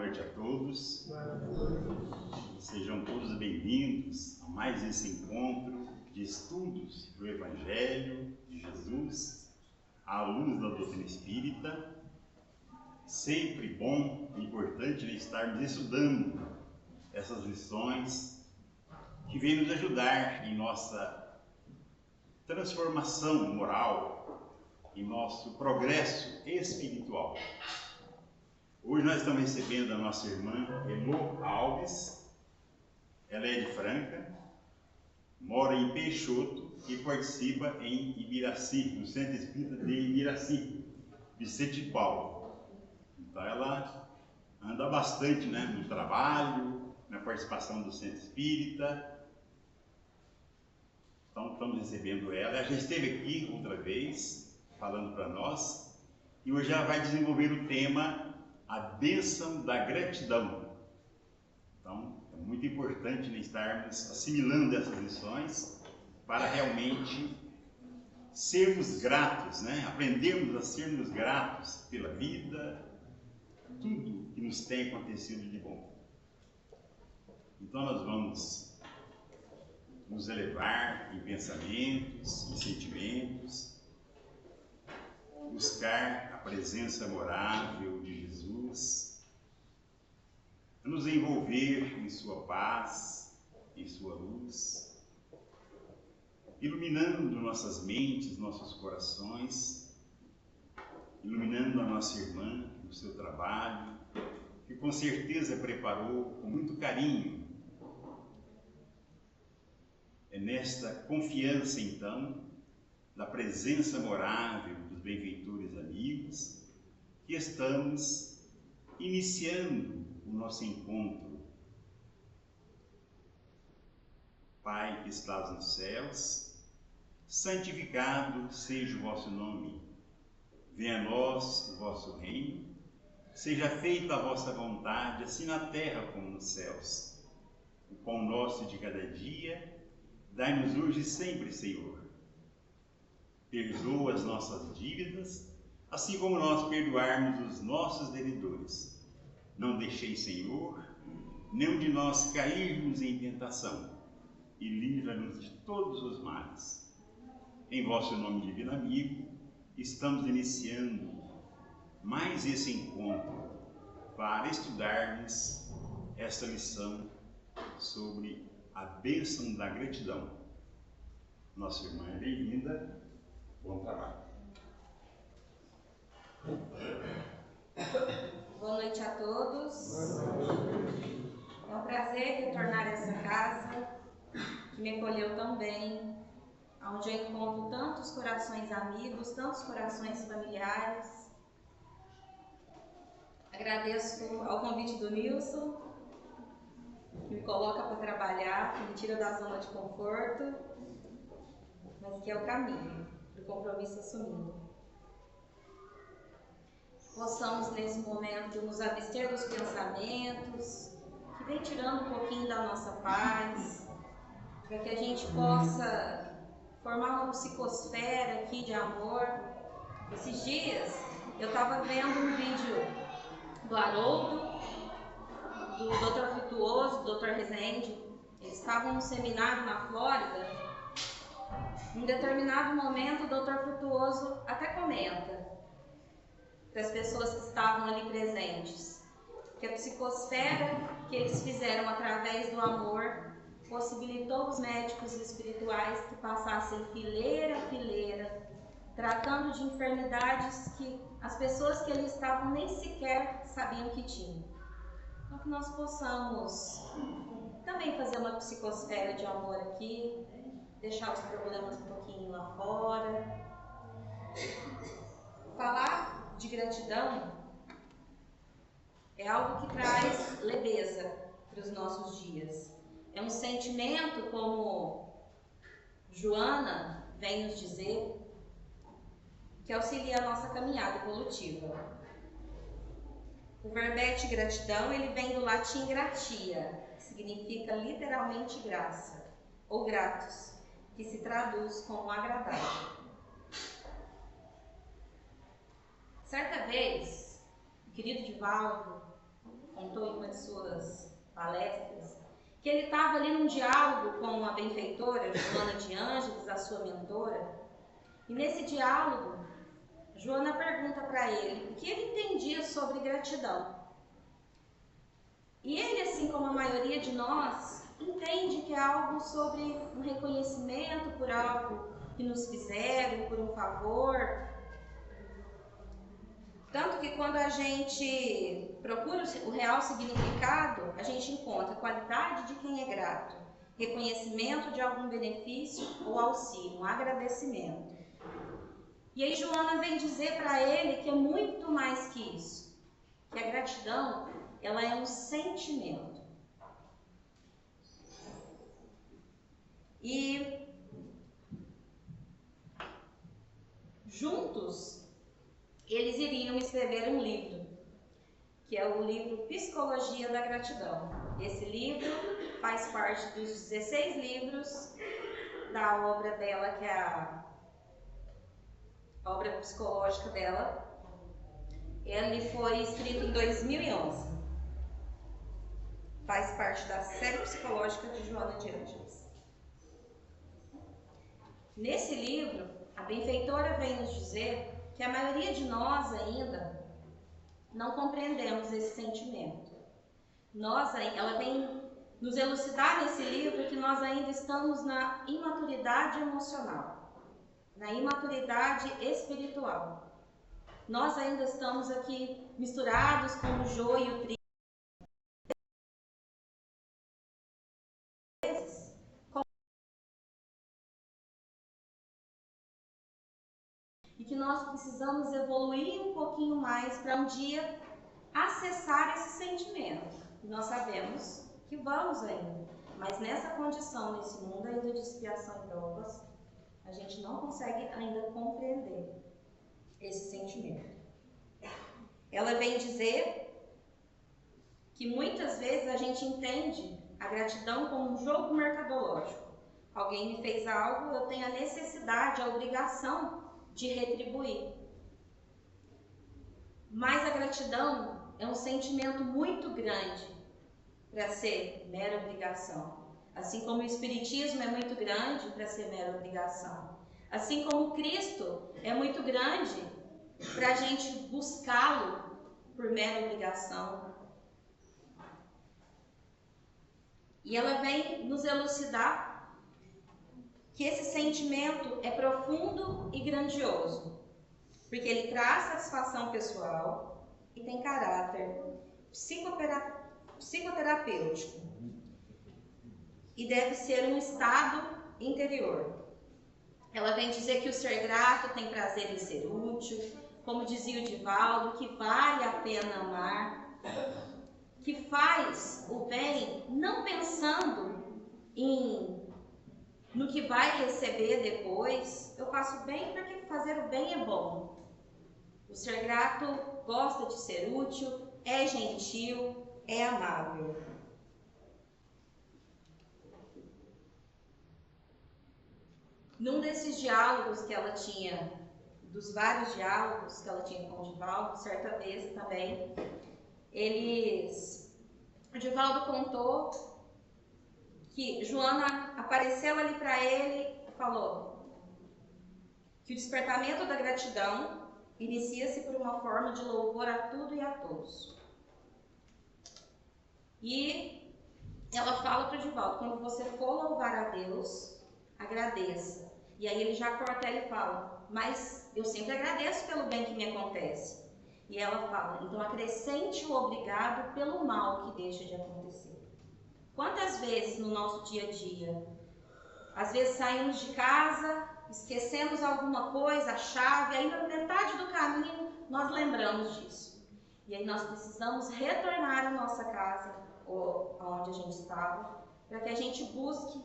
noite a todos. Sejam todos bem-vindos a mais esse encontro de estudos do Evangelho de Jesus à luz da doutrina espírita. Sempre bom e importante estarmos estudando essas lições que vêm nos ajudar em nossa transformação moral, em nosso progresso espiritual. Hoje nós estamos recebendo a nossa irmã Elô Alves. Ela é de Franca, mora em Peixoto e participa em Ibiraci, no Centro Espírita de Ibiraci, Vicente Paulo. Então ela anda bastante, no trabalho, na participação do Centro Espírita. Então estamos recebendo ela. Ela já esteve aqui outra vez, falando para nós, e hoje ela vai desenvolver o tema a bênção da gratidão. Então, é muito importante estarmos assimilando essas lições para realmente sermos gratos, aprendermos a sermos gratos pela vida, tudo que nos tem acontecido de bom. Então, nós vamos nos elevar em pensamentos, em sentimentos, buscar a presença amorável de Jesus, nos envolver em sua paz, em sua luz, iluminando nossas mentes, nossos corações, iluminando a nossa irmã no seu trabalho, que com certeza preparou com muito carinho. É nesta confiança, então, da presença amorável dos benfeitores amigos, que estamos iniciando o nosso encontro. Pai que estás nos céus, santificado seja o vosso nome. Venha a nós o vosso reino, seja feita a vossa vontade, assim na terra como nos céus. O pão nosso de cada dia, dai-nos hoje e sempre, Senhor. Perdoa as nossas dívidas, assim como nós perdoarmos os nossos devedores. Não deixeis, Senhor, nenhum de nós cairmos em tentação, e livra-nos de todos os males. Em vosso nome, divino amigo, estamos iniciando mais esse encontro para estudarmos esta lição sobre a bênção da gratidão. Nossa irmã é bem-vinda. Bom trabalho. Boa noite a todos. É um prazer retornar a essa casa que me acolheu tão bem, onde eu encontro tantos corações amigos, tantos corações familiares. Agradeço ao convite do Nilson, que me coloca para trabalhar, que me tira da zona de conforto, mas que é o caminho do compromisso assumido. Possamos nesse momento nos abster dos pensamentos que vem tirando um pouquinho da nossa paz, para que a gente possa formar uma psicosfera aqui de amor. Esses dias eu estava vendo um vídeo do Haroldo, do Dr. Frutuoso, do Dr. Rezende. Eles estavam num seminário na Flórida. Em determinado momento, o Dr. Frutuoso até comenta para as pessoas que estavam ali presentes que a psicosfera que eles fizeram através do amor possibilitou os médicos espirituais que passassem fileira a fileira, tratando de enfermidades que as pessoas que ali estavam nem sequer sabiam que tinham. Então que nós possamos também fazer uma psicosfera de amor aqui, deixar os problemas um pouquinho lá fora. Falar de gratidão é algo que traz leveza para os nossos dias. É um sentimento, como Joana vem nos dizer, que auxilia a nossa caminhada evolutiva. O verbete gratidão, ele vem do latim gratia, que significa literalmente graça, ou gratus, que se traduz como agradável. Certa vez, o querido Divaldo contou em uma de suas palestras, que ele estava ali num diálogo com a benfeitora Joana de Ângeles, a sua mentora, e nesse diálogo, Joana pergunta para ele o que ele entendia sobre gratidão. E ele, assim como a maioria de nós, entende que é algo sobre um reconhecimento por algo que nos fizeram, por um favor. Tanto que quando a gente procura o real significado, a gente encontra a qualidade de quem é grato, reconhecimento de algum benefício ou auxílio, um agradecimento. E aí Joana vem dizer para ele que é muito mais que isso, que a gratidão, ela é um sentimento. E juntos, eles iriam escrever um livro, que é o livro Psicologia da Gratidão. Esse livro faz parte dos 16 livros da obra dela, que é a obra psicológica dela. Ele foi escrito em 2011. Faz parte da série psicológica de Joana de Ângeles. Nesse livro, a benfeitora vem nos dizer que a maioria de nós ainda não compreendemos esse sentimento. Ela vem nos elucidar nesse livro que nós ainda estamos na imaturidade emocional, na imaturidade espiritual. Nós ainda estamos aqui misturados com o joio e o trigo. E que nós precisamos evoluir um pouquinho mais para um dia acessar esse sentimento. Nós sabemos que vamos ainda, mas nessa condição, nesse mundo ainda de expiação e provas, a gente não consegue ainda compreender esse sentimento. Ela vem dizer que muitas vezes a gente entende a gratidão como um jogo mercadológico. Alguém me fez algo, eu tenho a necessidade, a obrigação de retribuir. Mas a gratidão é um sentimento muito grande para ser mera obrigação. Assim como o Espiritismo é muito grande para ser mera obrigação. Assim como Cristo é muito grande para a gente buscá-lo por mera obrigação. E ela vem nos elucidar que esse sentimento é profundo e grandioso, porque ele traz satisfação pessoal e tem caráter psicoterapêutico e deve ser um estado interior. Ela vem dizer que o ser grato tem prazer em ser útil, como dizia o Divaldo, que vale a pena amar, que faz o bem não pensando no que vai receber depois. Eu faço bem porque fazer o bem é bom. O ser grato gosta de ser útil, é gentil, é amável. Num desses diálogos que ela tinha, dos vários diálogos que ela tinha com o Divaldo, certa vez também, o Divaldo contou que Joana apareceu ali para ele e falou que o despertamento da gratidão inicia-se por uma forma de louvor a tudo e a todos. E ela fala para o Divaldo, quando você for louvar a Deus, agradeça. E aí ele já corta ela e fala, mas eu sempre agradeço pelo bem que me acontece. E ela fala, então acrescente o obrigado pelo mal que deixa de acontecer. Quantas vezes no nosso dia a dia, às vezes saímos de casa, esquecemos alguma coisa, a chave, aí na metade do caminho nós lembramos disso. E aí nós precisamos retornar à nossa casa, ou aonde a gente estava, para que a gente busque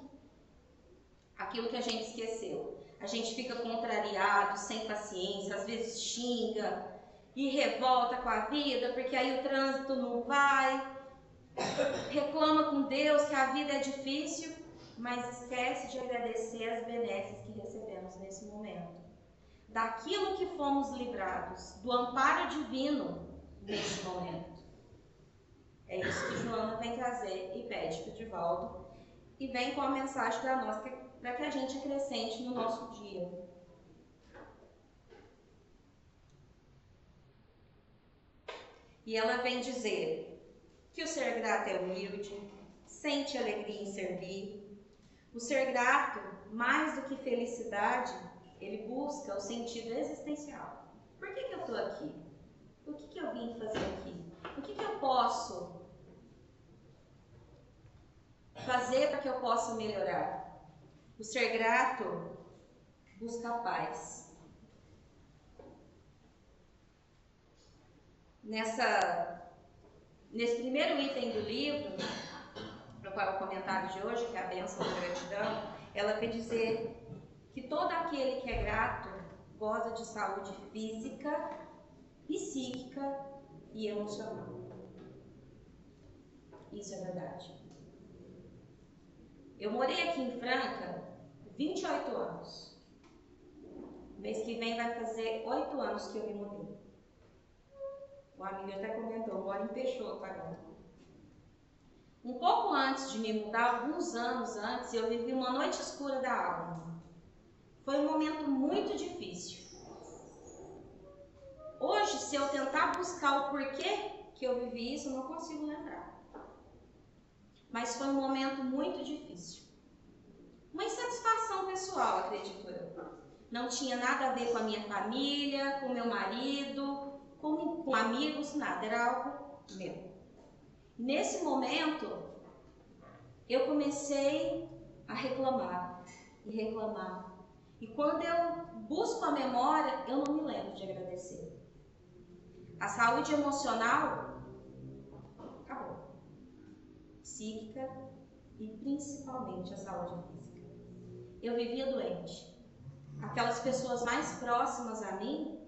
aquilo que a gente esqueceu. A gente fica contrariado, sem paciência, às vezes xinga e revolta com a vida, porque aí o trânsito não vai, reclama com Deus que a vida é difícil, mas esquece de agradecer as benesses que recebemos nesse momento. Daquilo que fomos livrados, do amparo divino nesse momento. É isso que Joana vem trazer e pede para o Divaldo, e vem com a mensagem para nós, para que a gente acrescente no nosso dia. E ela vem dizer que o ser grato é humilde, sente alegria em servir. O ser grato, mais do que felicidade, ele busca o sentido existencial. Por que eu estou aqui? O que eu vim fazer aqui? O que eu posso fazer para que eu possa melhorar? O ser grato busca a paz. Nesse primeiro item do livro, para o comentário de hoje, que é a bênção da gratidão, ela quer dizer que todo aquele que é grato goza de saúde física, psíquica e emocional. Isso é verdade. Eu morei aqui em Franca 28 anos. Mês que vem vai fazer 8 anos que eu me mudei. O amigo até comentou, eu moro em Peixoto agora. Um pouco antes de me mudar, alguns anos antes, eu vivi uma noite escura da alma. Foi um momento muito difícil. Hoje, se eu tentar buscar o porquê que eu vivi isso, eu não consigo lembrar. Mas foi um momento muito difícil. Uma insatisfação pessoal, acredito eu. Não tinha nada a ver com a minha família, com meu marido, com amigos, nada. Era algo meu. Nesse momento, eu comecei a reclamar e reclamar. E quando eu busco a memória, eu não me lembro de agradecer. A saúde emocional acabou. Psíquica e principalmente a saúde física. Eu vivia doente. Aquelas pessoas mais próximas a mim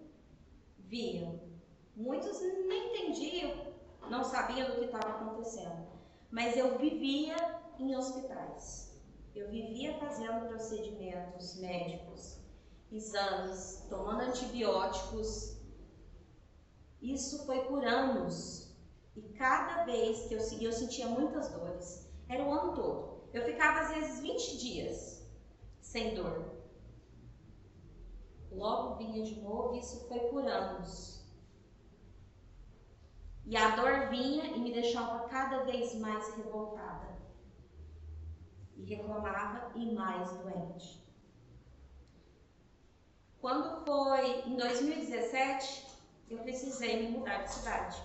viam. Muitos nem entendiam, não sabiam do que estava acontecendo. Mas eu vivia em hospitais. Eu vivia fazendo procedimentos médicos, exames, tomando antibióticos. Isso foi por anos. E cada vez que eu seguia, eu sentia muitas dores. Era o ano todo. Eu ficava às vezes 20 dias sem dor. Logo vinha de novo, e isso foi por anos. E a dor vinha e me deixava cada vez mais revoltada. E reclamava e mais doente. Quando foi em 2017, eu precisei me mudar de cidade.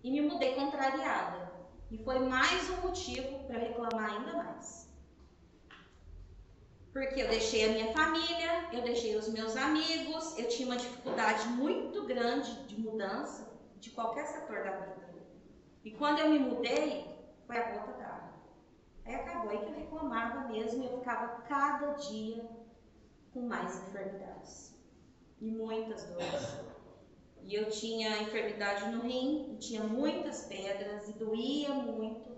E me mudei contrariada. E foi mais um motivo para reclamar ainda mais. Porque eu deixei a minha família, eu deixei os meus amigos, eu tinha uma dificuldade muito grande de mudança de qualquer setor da vida. E quando eu me mudei, foi a gota d'água. Aí acabou, aí que eu reclamava mesmo e eu ficava cada dia com mais enfermidades. E muitas dores. E eu tinha enfermidade no rim, e tinha muitas pedras, e doía muito.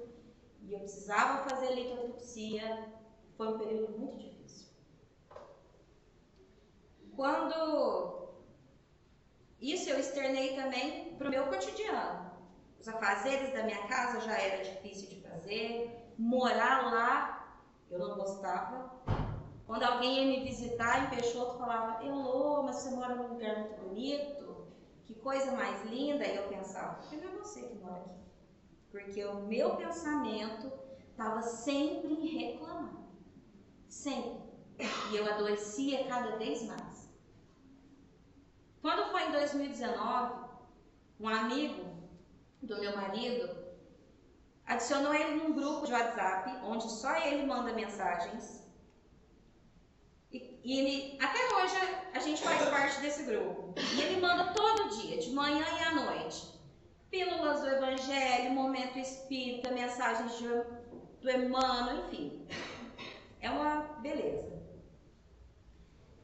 E eu precisava fazer litotripsia. Foi um período muito difícil. Quando isso eu externei também para o meu cotidiano. Os afazeres da minha casa já era difícil de fazer. Morar lá, eu não gostava. Quando alguém ia me visitar em Peixoto, falava, Elô, mas você mora num lugar muito bonito, que coisa mais linda. E eu pensava, porque não é você que mora aqui. Porque o meu pensamento estava sempre em reclamar. Sempre. E eu adoecia cada vez mais. Quando foi em 2019, um amigo do meu marido adicionou ele num grupo de WhatsApp, onde só ele manda mensagens. E ele, até hoje a gente faz parte desse grupo. E ele manda todo dia, de manhã e à noite. Pílulas do Evangelho, momento espírita, mensagens do Emmanuel, enfim. É uma beleza.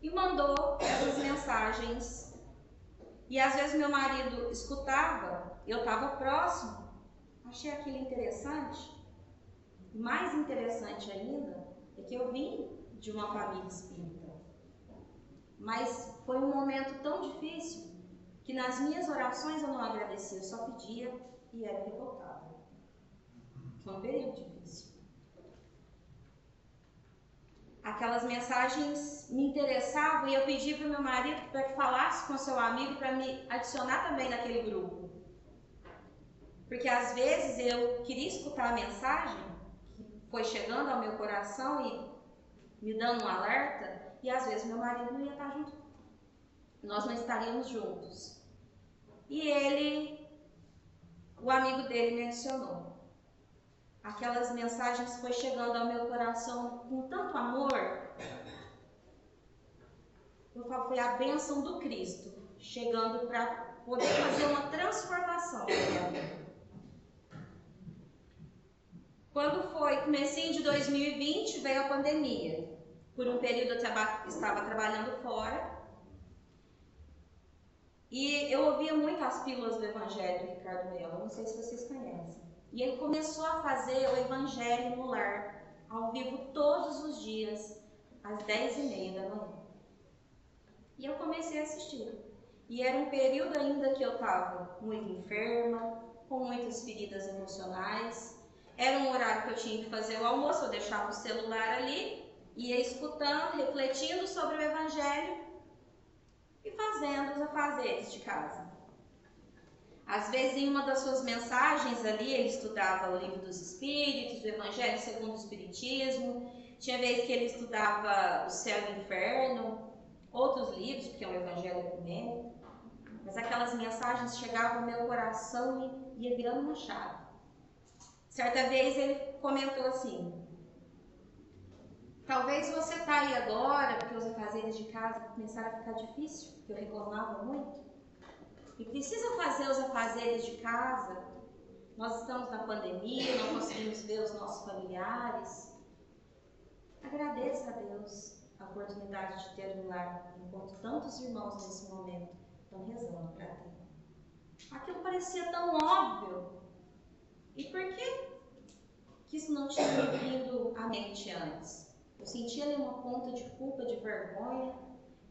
E mandou essas mensagens. E às vezes meu marido escutava, eu estava próximo, achei aquilo interessante. Mais interessante ainda é que eu vim de uma família espírita. Mas foi um momento tão difícil que nas minhas orações eu não agradecia, eu só pedia e era revoltada. Foi um período difícil. Aquelas mensagens me interessavam e eu pedi para o meu marido para que falasse com seu amigo para me adicionar também naquele grupo. Porque às vezes eu queria escutar a mensagem que foi chegando ao meu coração e me dando um alerta, e às vezes meu marido não ia estar junto. Nós não estaríamos juntos. E o amigo dele me adicionou. Aquelas mensagens foi chegando ao meu coração com tanto amor. Eu falo, foi a bênção do Cristo chegando para poder fazer uma transformação na minha vida. Quando foi comecinho de 2020, veio a pandemia. Por um período eu estava trabalhando fora. E eu ouvia muito as pílulas do Evangelho do Ricardo Melo, não sei se vocês conhecem. E ele começou a fazer o Evangelho no lar, ao vivo todos os dias, às 10h30 da manhã. E eu comecei a assistir. E era um período ainda que eu estava muito enferma, com muitas feridas emocionais. Era um horário que eu tinha que fazer o almoço, eu deixava o celular ali, ia escutando, refletindo sobre o Evangelho e fazendo os afazeres de casa. Às vezes, em uma das suas mensagens ali, ele estudava o Livro dos Espíritos, o Evangelho segundo o Espiritismo. Tinha vezes que ele estudava o Céu e o Inferno, outros livros, porque é um Evangelho ecumênico. Mas aquelas mensagens chegavam ao meu coração e ia virando uma chave. Certa vez ele comentou assim: talvez você está aí agora porque os afazeres de casa começaram a ficar difícil, porque eu reclamava muito. E precisa fazer os afazeres de casa. Nós estamos na pandemia, não conseguimos ver os nossos familiares. Agradeça a Deus a oportunidade de ter um lar, enquanto tantos irmãos nesse momento estão rezando para ter. Aquilo parecia tão óbvio. E por que isso não tinha me vindo à mente antes? Eu sentia ali uma ponta de culpa, de vergonha,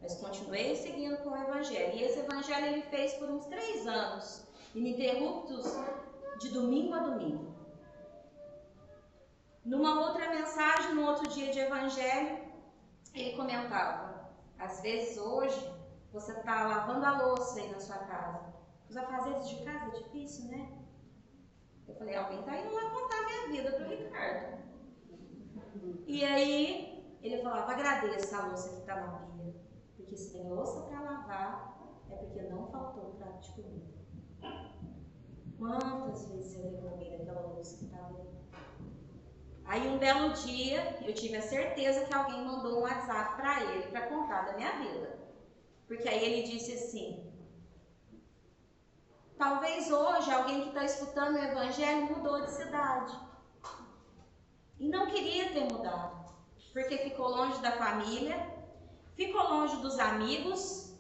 mas continuei seguindo com o Evangelho. E esse Evangelho ele fez por uns 3 anos, ininterruptos, de domingo a domingo. Numa outra mensagem, num outro dia de Evangelho, ele comentava: às vezes hoje você está lavando a louça aí na sua casa. Os afazeres de casa é difícil, né? Eu falei, alguém está indo lá contar a minha vida para o Ricardo. E aí ele falava: agradeça a louça que está na pia, porque se tem louça para lavar, é porque não faltou prato de comida. Quantas vezes eu reclamei daquela louça que estava ali? Aí um belo dia, eu tive a certeza que alguém mandou um WhatsApp para ele, para contar da minha vida. Porque aí ele disse assim: talvez hoje alguém que está escutando o Evangelho mudou de cidade. E não queria ter mudado, porque ficou longe da família, ficou longe dos amigos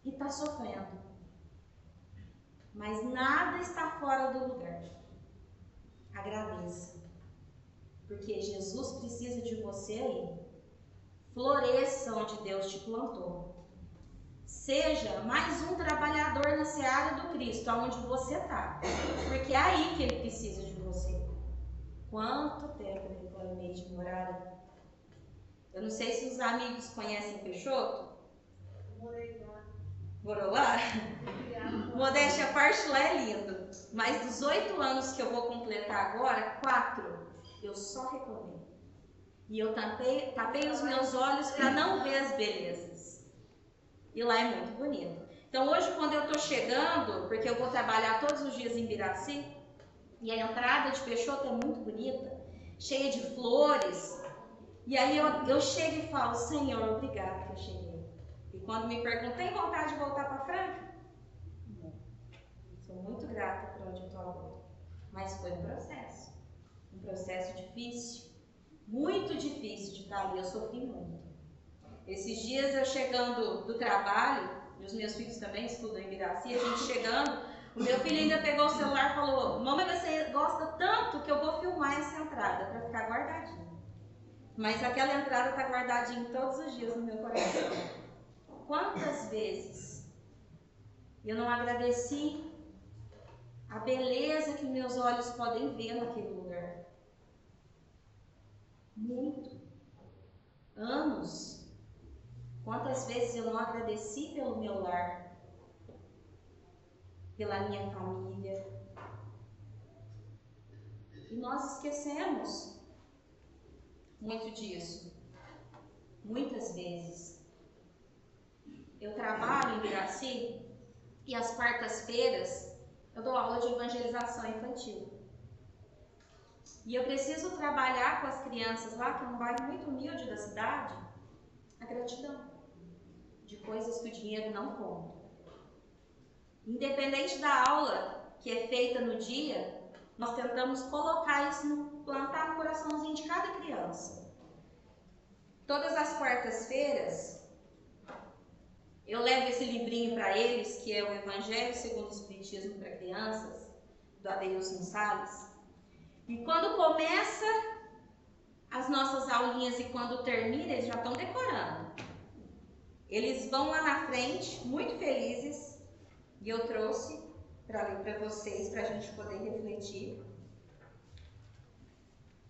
e está sofrendo. Mas nada está fora do lugar. Agradeça, porque Jesus precisa de você aí. Floresça onde Deus te plantou. Seja mais um trabalhador na seara do Cristo, aonde você está, porque é aí que Ele precisa de você. Quanto tempo eu reclamei de morar? Eu não sei se os amigos conhecem Peixoto. Morou lá? Modéstia à parte, lá é lindo. Mas dos 8 anos que eu vou completar agora, 4, eu só reclamei. E eu tapei os meus olhos para não ver as belezas. E lá é muito bonito. Então hoje, quando eu estou chegando, porque eu vou trabalhar todos os dias em Biraci, e a entrada de Peixoto é muito bonita, cheia de flores. E aí eu chego e falo: Senhor, obrigado que eu cheguei. E quando me perguntam, tem vontade de voltar para Franca? Não. Sou muito grata por onde eu estou agora. Mas foi um processo difícil, muito difícil de estar ali. Eu sofri muito. Esses dias eu chegando do trabalho, e os meus filhos também estudam em Biraci, a gente chegando, o meu filho ainda pegou o celular e falou: mamãe, você gosta tanto que eu vou filmar essa entrada para ficar guardadinha. Mas aquela entrada está guardadinha todos os dias no meu coração. Quantas vezes eu não agradeci a beleza que meus olhos podem ver naquele lugar. Muito. Anos. Quantas vezes eu não agradeci pelo meu lar, pela minha família. E nós esquecemos muito disso. Muitas vezes. Eu trabalho em Biraci e às quartas-feiras eu dou aula de evangelização infantil. E eu preciso trabalhar com as crianças lá, que é um bairro muito humilde da cidade, a gratidão de coisas que o dinheiro não compra. Independente da aula que é feita no dia, nós tentamos colocar isso, plantar no coraçãozinho de cada criança. Todas as quartas-feiras, eu levo esse livrinho para eles, que é o Evangelho segundo o Espiritismo para Crianças, do Adeilson Salles. E quando começa as nossas aulinhas e quando termina, eles já estão decorando. Eles vão lá na frente, muito felizes, e eu trouxe para ler para vocês, para a gente poder refletir,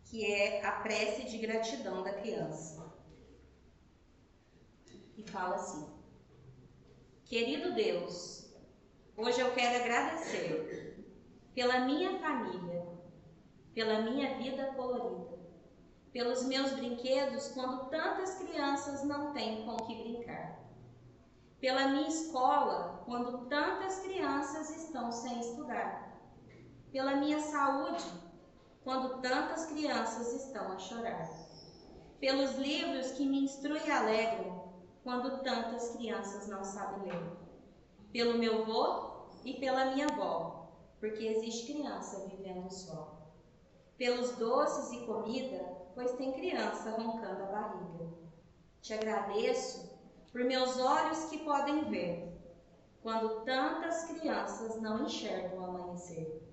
que é a prece de gratidão da criança. E fala assim: querido Deus, hoje eu quero agradecer pela minha família, pela minha vida colorida, pelos meus brinquedos quando tantas crianças não têm com o que brincar, pela minha escola quando tantas crianças estão sem estudar, pela minha saúde quando tantas crianças estão a chorar, pelos livros que me instruem e alegram quando tantas crianças não sabem ler, pelo meu avô e pela minha avó, porque existe criança vivendo só, pelos doces e comida, pois tem criança roncando a barriga. Te agradeço por meus olhos que podem ver, quando tantas crianças não enxergam o amanhecer,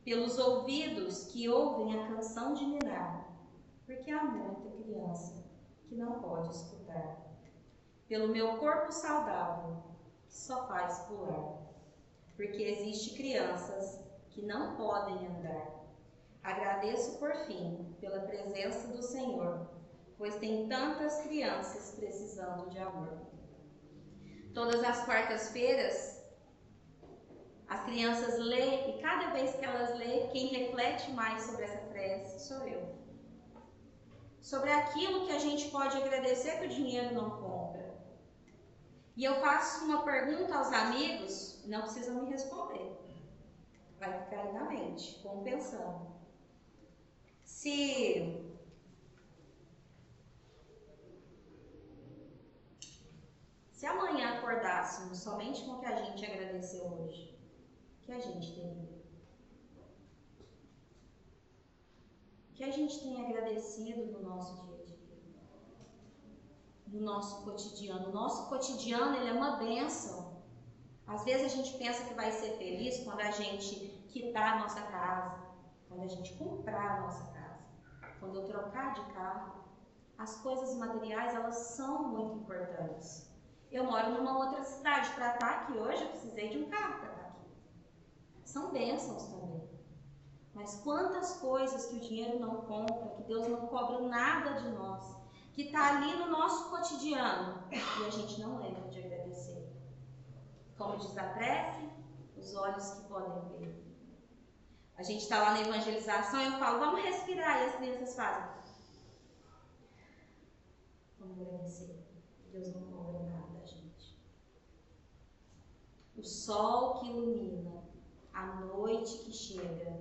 pelos ouvidos que ouvem a canção de ninar, porque há muita criança que não pode escutar, pelo meu corpo saudável, que só faz pular, porque existe crianças que não podem andar. Agradeço por fim pela presença do Senhor, pois tem tantas crianças precisando de amor. Todas as quartas-feiras, as crianças lêem, e cada vez que elas lêem, quem reflete mais sobre essa prece sou eu. Sobre aquilo que a gente pode agradecer que o dinheiro não compra. E eu faço uma pergunta aos amigos, não precisam me responder. Vai ficar aí na mente, como pensando. Se amanhã acordássemos somente com o que a gente agradeceu hoje, o que a gente teria? O que a gente tem agradecido no nosso dia a dia? No nosso cotidiano. O nosso cotidiano, ele é uma bênção. Às vezes a gente pensa que vai ser feliz quando a gente quitar a nossa casa, quando a gente comprar a nossa casa, quando eu trocar de carro. As coisas materiais, elas são muito importantes. Eu moro numa outra cidade. Para estar aqui hoje, eu precisei de um carro para estar aqui. São bênçãos também. Mas quantas coisas que o dinheiro não compra, que Deus não cobra nada de nós, que está ali no nosso cotidiano e a gente não lembra de agradecer. Como diz a prece, os olhos que podem ver. A gente está lá na evangelização e eu falo, vamos respirar, e as crianças fazem. Vamos agradecer. Deus não cobra nada da gente. O sol que ilumina, a noite que chega,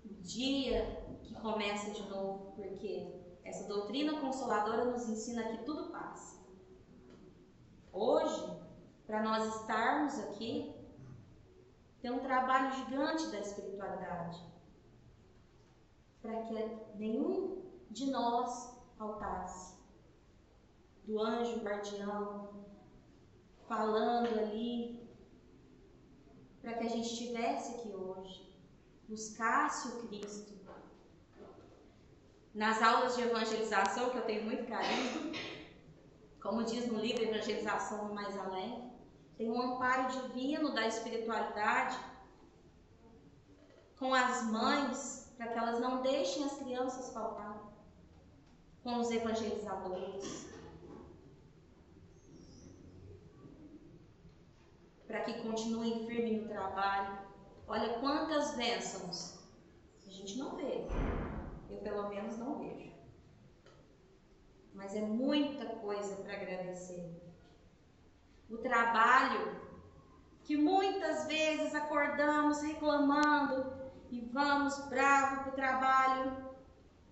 o dia que começa de novo, porque essa doutrina consoladora nos ensina que tudo passa. Hoje, para nós estarmos aqui, tem um trabalho gigante da espiritualidade, para que nenhum de nós faltasse. Do anjo guardião, falando ali, para que a gente estivesse aqui hoje, buscasse o Cristo. Nas aulas de evangelização, que eu tenho muito carinho, como diz no livro Evangelização no Mais Além, tem um amparo divino da espiritualidade com as mães, para que elas não deixem as crianças faltar, com os evangelizadores, para que continuem firmes no trabalho. Olha quantas bênçãos a gente não vê, eu pelo menos não vejo, mas é muita coisa para agradecer. O trabalho que muitas vezes acordamos reclamando e vamos bravos para o trabalho,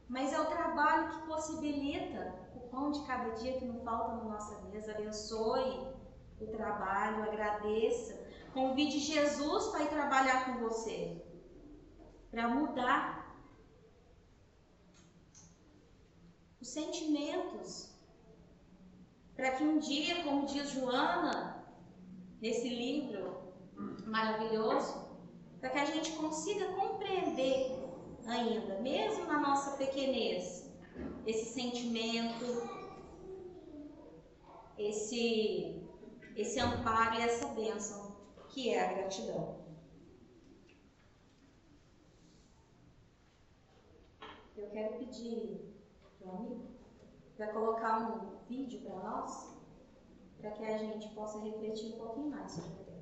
mas é o trabalho que possibilita o pão de cada dia que não falta na nossa mesa. Abençoe o trabalho, agradeça, convide Jesus para ir trabalhar com você, para mudar os sentimentos, para que um dia, como diz Joana, nesse livro maravilhoso, para que a gente consiga compreender ainda, mesmo na nossa pequenez, esse sentimento, esse amparo e essa bênção que é a gratidão. Eu quero pedir para o amigo para colocar um vídeo para nós, para que a gente possa refletir um pouquinho mais sobre o tema.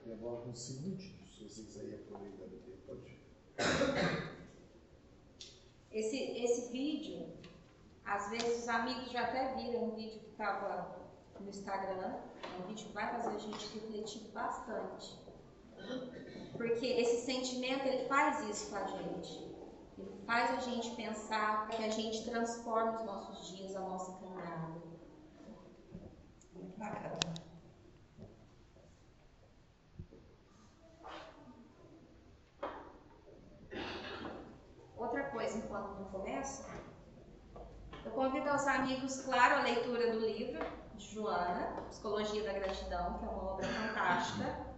Levar alguns segundinhos, se vocês aí aproveitarem o tempo, pode. Esse vídeo, às vezes os amigos já até viram um vídeo que estava no Instagram, é um vídeo que vai fazer a gente refletir bastante, porque esse sentimento, ele faz isso com a gente, ele faz a gente pensar, para que a gente transforme os nossos dias, a nossa caminhada. Muito bacana. Outra coisa, enquanto não começa, eu convido aos amigos, claro, a leitura do livro de Joana, Psicologia da Gratidão, que é uma obra fantástica,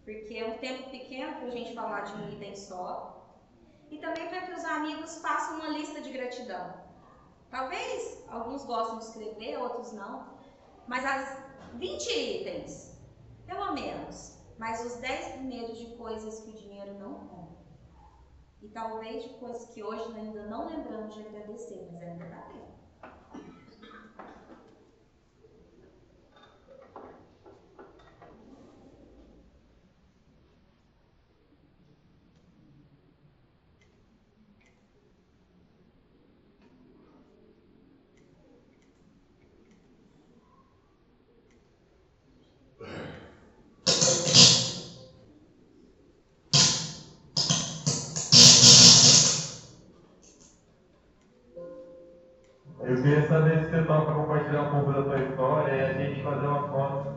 porque é um tempo pequeno para a gente falar de um item só, e também para que os amigos façam uma lista de gratidão. Talvez alguns gostem de escrever, outros não, mas as 20 itens, pelo menos, mas os 10 primeiros de coisas que o dinheiro não compra. E talvez de coisas que hoje ainda não lembramos de agradecer, mas ainda dá tempo. Eu queria saber se você topa compartilhar um pouco da tua história e a gente fazer uma foto.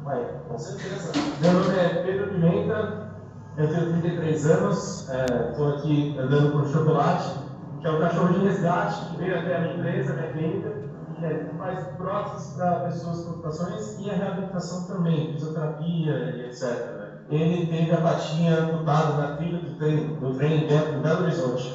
Ué, com certeza. Meu nome é Pedro Pimenta, eu tenho 33 anos, estou aqui andando por Chocolate, que é um cachorro de resgate que veio até a minha empresa, minha clínica, que faz próteses para pessoas com amputações e a reabilitação também, fisioterapia e etc. Ele teve a patinha amputada na trilha do trem dentro de Belo Horizonte.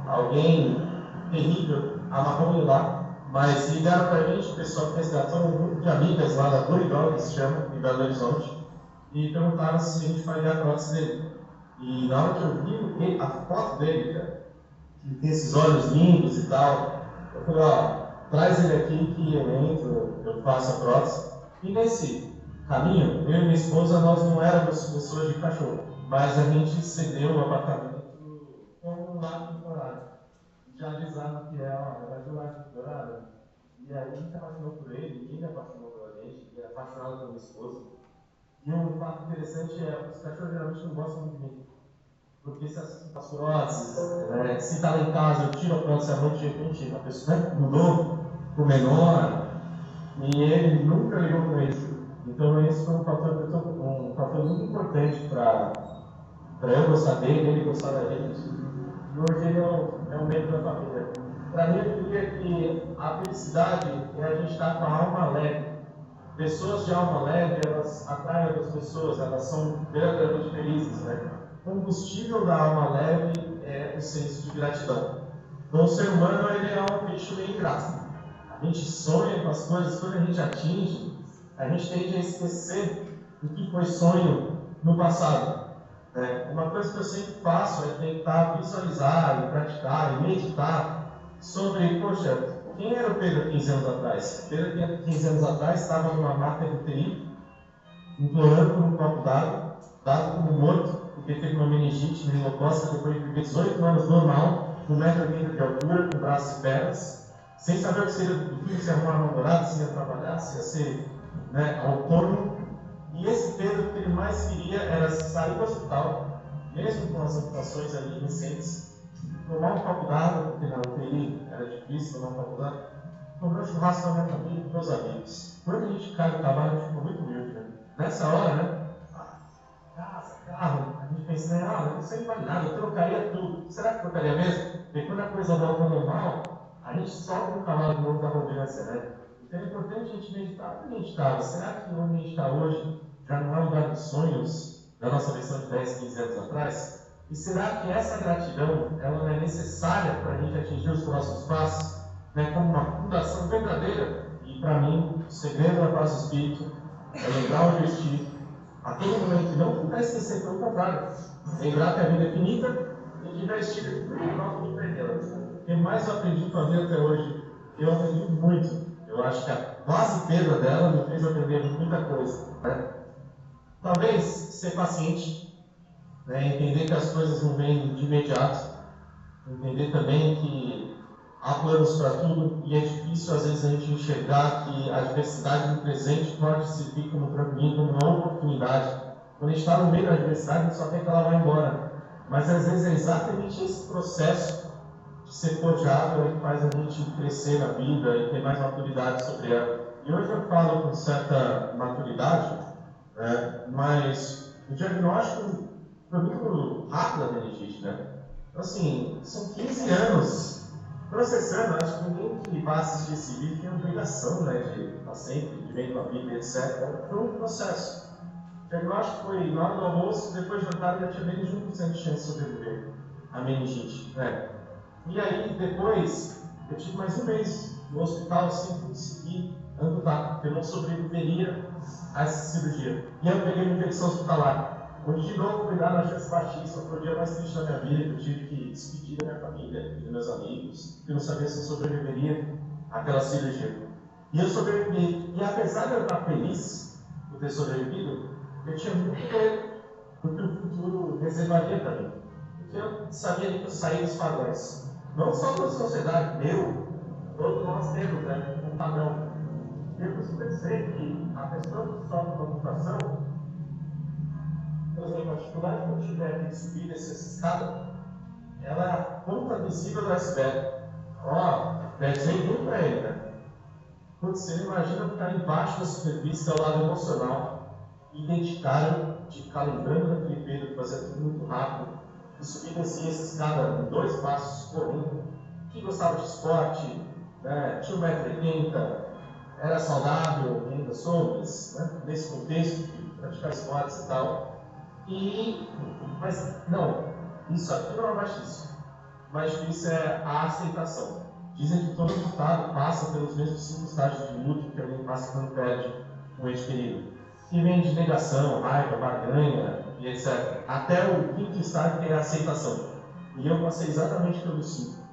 Alguém terrível amarrou ele lá, mas ligaram para a gente, o pessoal que resgatou, um grupo de amigas lá da Buridol, que se chama, em Belo Horizonte, e perguntaram se a gente faria a prótese dele. E na hora que eu vi a foto dele, cara, que tem esses olhos lindos e tal, eu falei, ó, traz ele aqui que eu entro, eu faço a prótese. E nesse caminho, eu e minha esposa, nós não éramos pessoas de cachorro, mas a gente cedeu o apartamento com um lar temporário. Já avisaram que vai ter um lar temporário. E aí a gente se apaixonou por ele, ele apaixonou pela gente, ele é apaixonado pela minha esposa. E um fato interessante é, os cachorros geralmente não gostam muito de mim. Porque se as próteses, se está lá em casa, eu tiro a prótese à noite, de repente a pessoa mudou para o menor, e ele nunca ligou para isso. Então esse foi um fator muito importante para eu gostar dele, ele gostar da gente. E hoje ele é um membro da família. Para mim, eu diria que a felicidade é a gente estar com a alma leve. Pessoas de alma leve, elas atraem outras pessoas, elas são verdadeiramente felizes, né? O combustível da alma leve é o senso de gratidão. Então, o ser humano ele é um bicho meio ingrato. A gente sonha com as coisas, quando a gente atinge, a gente tende a esquecer do que foi sonho no passado. Uma coisa que eu sempre faço é tentar visualizar e praticar e meditar sobre, poxa, quem era o Pedro há 15 anos atrás? O Pedro há 15 anos atrás estava numa maca de UTI, implorando por um copo d'água, dado como morto, porque teve uma meningite meningocócica depois de viver 18 anos normal, com 1,80 m de altura, com braços e pernas, sem saber o que seria do filho, se ia arrumar namorado, se ia trabalhar, se ia ser autônomo. E esse Pedro, o que ele mais queria era sair do hospital, mesmo com as amputações ali recentes, tomar um copo d'água, porque na UTI era difícil tomar um copo d'água, comer um churrasco com a minha família, com meus amigos. Quando a gente cai no trabalho, a gente ficou muito humilde, né? Nessa hora, né? Casa, carro, a gente pensa, isso aí não vale nada, eu trocaria tudo. Será que trocaria mesmo? Porque quando a coisa volta ao normal, a gente sobe no cavalo de novo da arrogância, né? Então é importante a gente meditar onde a gente estava. Será que onde a gente está hoje já não é lugar dos sonhos da nossa versão de 10, 15 anos atrás? E será que essa gratidão ela não é necessária para a gente atingir os próximos passos? Como uma fundação verdadeira? E para mim, o segredo da paz do Espírito é lembrar onde eu estive, a todo momento, não tentar esquecer, pelo contrário, lembrar que a vida é finita e que já estive próximo de perdê-la. O que mais eu aprendi com a vida até hoje, eu aprendi muito. Eu acho que a quase perda dela me fez aprender muita coisa. Talvez ser paciente, entender que as coisas não vêm de imediato, entender também que há planos para tudo e é difícil às vezes a gente enxergar que a adversidade do presente pode servir como trampolim, como uma oportunidade. Quando a gente está no meio da adversidade, a gente só quer que ela vá embora. Mas às vezes é exatamente esse processo de ser forjado que faz a gente crescer na vida e ter mais maturidade sobre ela. E hoje eu falo com certa maturidade, mas o diagnóstico foi muito rápido da meningite, né? Então, assim, são 15 anos processando. Acho que ninguém que vai assistir esse vídeo tem obrigação, de estar sempre de bem com a vida, etc. Foi um processo. O diagnóstico foi na hora do almoço, depois do jantar, eu já tinha menos de 1% de chance de sobreviver à meningite. E aí, depois, eu tive mais um mês no hospital sem conseguir amputar, porque eu não sobreviveria a essa cirurgia. E aí eu peguei uma infecção hospitalar, onde de novo fui dar na chance baixíssima, foi o dia mais triste da minha vida, que eu tive que despedir da minha família, dos meus amigos, que eu não sabia se eu sobreviveria àquela cirurgia. E eu sobrevivi. E apesar de eu estar feliz por ter sobrevivido, eu tinha muito medo do que o futuro reservaria para mim. Porque eu sabia que eu saía dos padrões. Não só da sociedade, todos nós temos um padrão. E eu costumo dizer que a pessoa que sofre uma mutação, por exemplo, a dificuldade que eu tiver de subir essa escada, ela é a ponta visível do iceberg. Desenho muito para ele, Você imagina ficar embaixo da superfície, que é o lado emocional, e dedicaram de ficar lembrando daquele Pedro, fazer tudo muito rápido, e subir descer essa escada em 2 passos correndo, que gostava de esporte, tinha 1,80 m, era saudável, ainda somos, nesse contexto de praticar esportes e tal. Mas não, isso aqui não é mais difícil. Mais difícil é a aceitação. Dizem que todo lutado passa pelos mesmos 5 estágios de luto que alguém passa quando perde um ente querido. Que vem de negação, raiva, barganha e etc. Até o 5º estágio, que é a aceitação. E eu passei exatamente pelos 5.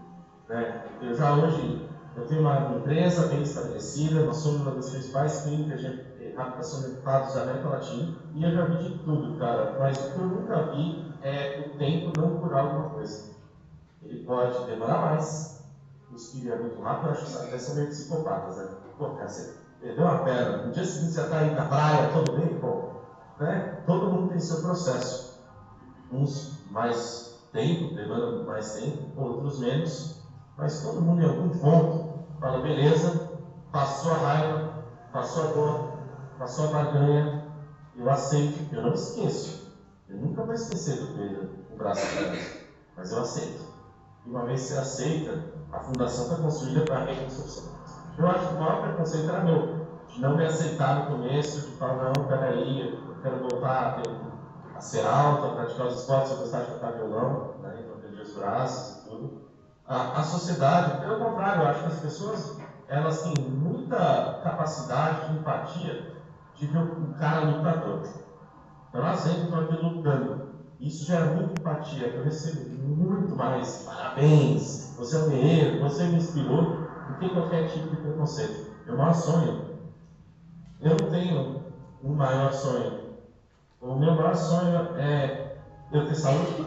Eu já hoje tenho uma empresa bem estabelecida, nós somos uma das principais clínicas de reabilitação de amputados da América Latina, e eu já vi de tudo, cara. Mas o que eu nunca vi é o tempo não curar alguma coisa. Ele pode demorar mais. Os que vieram muito rápido, eu acho que até são meio psicopatas, cara, você perdeu a perna, no dia seguinte você está aí na praia, todo bem, Todo mundo tem seu processo. Uns mais tempo, demandam mais tempo, outros menos, mas todo mundo em algum ponto fala, beleza, passou a raiva, passou a dor, passou a barganha, eu aceito, eu não esqueço. Eu nunca vou esquecer do Pedro, o braço atrás, mas eu aceito. E uma vez que você aceita, a fundação foi construída para a reconstrução. Eu acho que o maior preconceito era meu, de não me aceitar no começo, de falar, não, peraí, eu quero voltar a ser alto, a praticar os esportes, eu gostava de tocar violão, então eu perdi os braços e tudo. A sociedade, pelo contrário, eu acho que as pessoas elas têm muita capacidade de empatia de ver o cara lutador. Então elas entram aqui lutando. Isso gera muita empatia. Eu recebo muito mais parabéns, você é um guerreiro, você me inspirou, do que qualquer tipo de preconceito. Meu maior sonho, eu não tenho um maior sonho. O meu maior sonho é eu ter saúde,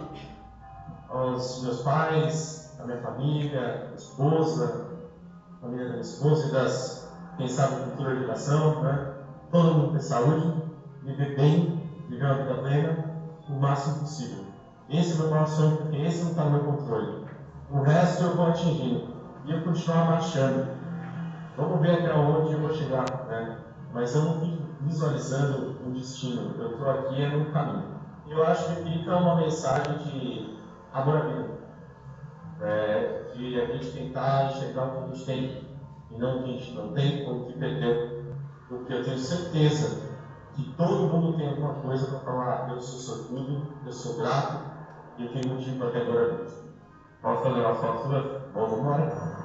os meus pais, a minha família, a esposa, a família da minha esposa e das, quem sabe, futura geração, né? Todo mundo ter saúde, viver bem, viver uma vida plena, o máximo possível. Esse é o meu maior sonho, porque esse não está no meu controle. O resto eu vou atingindo e eu continuar marchando. Vamos ver até onde eu vou chegar, né? Mas eu não fico visualizando um destino. Eu estou aqui no caminho. Eu acho que fica uma mensagem de amor à vida, de a gente tentar enxergar o que a gente tem e não o que a gente não tem ou o que perdeu. Porque eu tenho certeza que todo mundo tem alguma coisa para falar: eu sou sortudo, eu sou grato e eu tenho motivo para ter agora a Deus. Posso fazer uma foto sua? Vamos embora?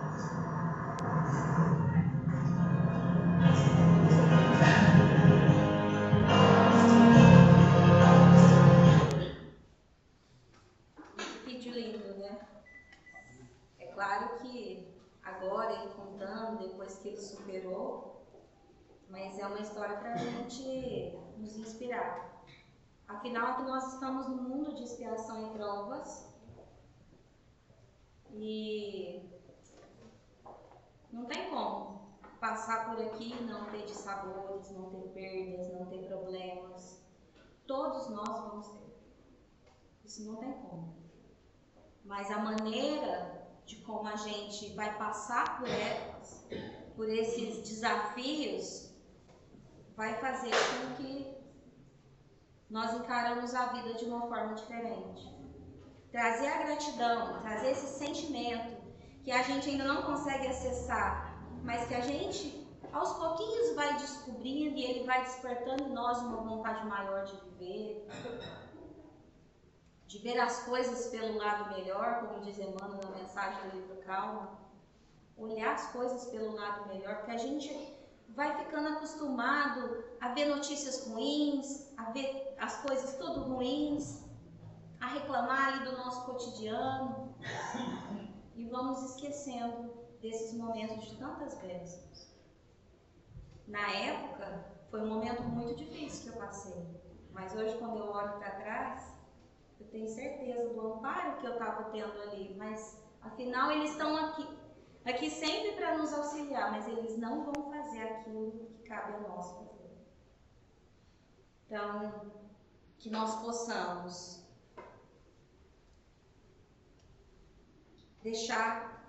Que vídeo lindo, né? É claro que agora ele contando, depois que ele superou, mas é uma história para a gente nos inspirar. Afinal, é que nós estamos no mundo de expiação e provas e não tem como passar por aqui e não ter dissabores, não ter perdas, não ter problemas. Todos nós vamos ter. Isso não tem como. Mas a maneira de como a gente vai passar por elas, por esses desafios, vai fazer com que nós encaramos a vida de uma forma diferente. Trazer a gratidão, trazer esse sentimento que a gente ainda não consegue acessar, mas que a gente aos pouquinhos vai descobrindo e ele vai despertando em nós uma vontade maior de viver, de ver as coisas pelo lado melhor, como diz Emmanuel na mensagem do livro Calma. Olhar as coisas pelo lado melhor, porque a gente vai ficando acostumado a ver notícias ruins, a ver as coisas tudo ruins, a reclamar ali do nosso cotidiano e vamos esquecendo desses momentos de tantas bênçãos. Na época, foi um momento muito difícil que eu passei, mas hoje, quando eu olho para trás, eu tenho certeza do amparo que eu estava tendo ali, mas afinal eles estão aqui sempre para nos auxiliar, mas eles não vão fazer aquilo que cabe a nós fazer. Então, que nós possamos deixar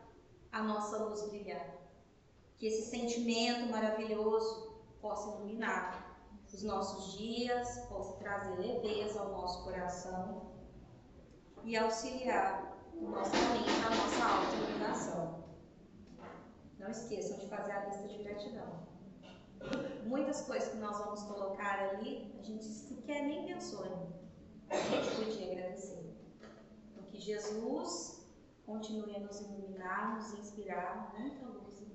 a nossa luz brilhar, que esse sentimento maravilhoso possa iluminar os nossos dias, possa trazer leveza ao nosso coração e auxiliar o nosso caminho na nossa auto-iluminação. Não esqueçam de fazer a lista de gratidão. Muitas coisas que nós vamos colocar ali, a gente sequer nem pensou ainda. A gente podia agradecer. Então, que Jesus continue a nos iluminar, nos inspirar, muita luz e